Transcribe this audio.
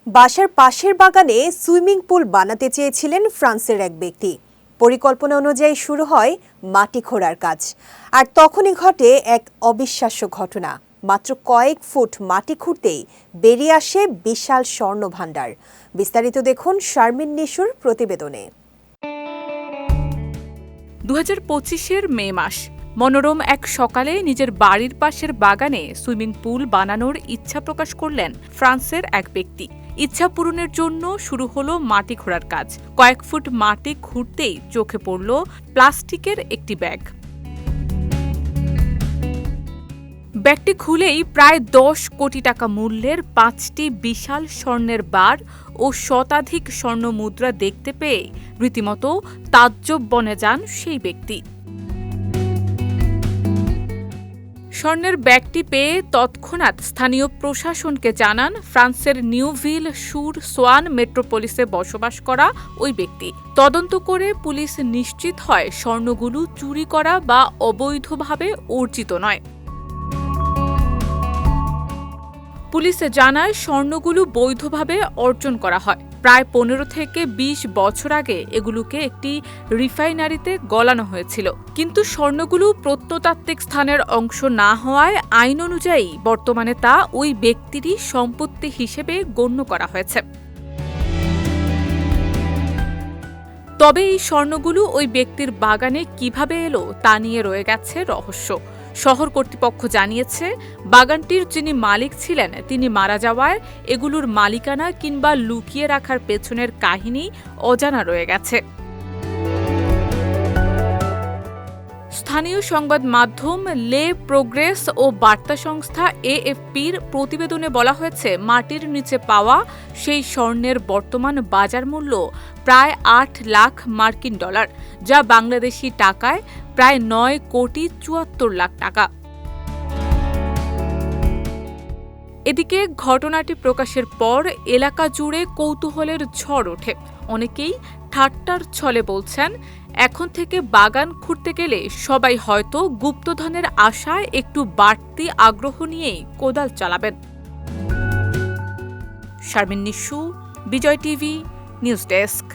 বাসার পাশের বাগানে সুইমিং পুল বানাতে চেয়েছিলেন ফ্রান্সের এক ব্যক্তি। পরিকল্পনা অনুযায়ী শুরু হয় মাটি খোঁড়ার কাজ, আর তখনই ঘটে এক অবিশ্বাস্য ঘটনা। মাত্র কয়েক ফুট মাটি খুঁড়তেই বেরিয়ে আসে বিশাল স্বর্ণ ভাণ্ডার। বিস্তারিত দেখুন শারমিন নিশুর প্রতিবেদনে। 2025-এর মে মাস, মনোরম এক সকালে নিজের বাড়ির পাশের বাগানে সুইমিং পুল বানানোর ইচ্ছা প্রকাশ করলেন ফ্রান্সের এক ব্যক্তি। ইচ্ছা পূরণের জন্য শুরু হলো মাটি খোঁড়ার কাজ। কয়েক ফুট মাটি খুঁড়তেই চোখে পড়ল প্লাস্টিকের একটি ব্যাগ। ব্যাগটি খুলেই প্রায় 10 কোটি টাকা মূল্যের 5টি বিশাল স্বর্ণের বার ও শতাধিক স্বর্ণ মুদ্রা দেখতে পেয়ে রীতিমতো তাজ্জব বনে যান সেই ব্যক্তি। স্বর্ণের ব্যাগটি পেয়ে তৎক্ষণাৎ স্থানীয় প্রশাসনকে জানান ফ্রান্সের নিউভিল সুর সোয়ান মেট্রোপলিসে বসবাস করা ওই ব্যক্তি। তদন্ত করে পুলিশ নিশ্চিত হয় স্বর্ণগুলো চুরি করা বা অবৈধভাবে অর্জিত নয়। পুলিশে জানায় স্বর্ণগুলো বৈধভাবে অর্জন করা হয়। প্রায় 15 থেকে 20 বছর আগে এগুলোকে একটি রিফাইনারিতে গলানো হয়েছিল। কিন্তু স্বর্ণগুলো প্রত্নতাত্ত্বিক স্থানের অংশ না হওয়ায় আইন অনুযায়ী বর্তমানে তা ওই ব্যক্তিরই সম্পত্তি হিসেবে গণ্য করা হয়েছে। তবে এই স্বর্ণগুলো ওই ব্যক্তির বাগানে কিভাবে এলো তা নিয়ে রয়ে গেছে রহস্য। শহর কর্তৃপক্ষ জানিয়েছে, বাগানটির যিনি মালিক ছিলেন তিনি মারা যাওয়ায় এগুলোর মালিকানা কিংবা লুকিয়ে রাখার পেছনের কাহিনী অজানা রয়ে গেছে। স্থানীয় সংবাদ মাধ্যম লে প্রোগ্রেস ও বার্তা সংস্থা এএফপির প্রতিবেদনে বলা হয়েছে, মাটির নিচে পাওয়া সেই স্বর্ণের বর্তমান বাজার মূল্য প্রায় 8 লাখ মার্কিন ডলার, যা বাংলাদেশি টাকায় প্রায় 9 কোটি 74 লাখ টাকা। এদিকে ঘটনাটি প্রকাশের পর এলাকা জুড়ে কৌতূহলের ঝড় ওঠে। অনেকেই ঠাট্টার ছলে বলছেন, এখন থেকে বাগান খুঁড়তে গেলে সবাই হয়তো গুপ্তধনের আশায় একটু বাড়তি আগ্রহ নিয়েই কোদাল চালাবেন। শারমিন নিশু, বিজয় টিভি, নিউজ ডেস্ক।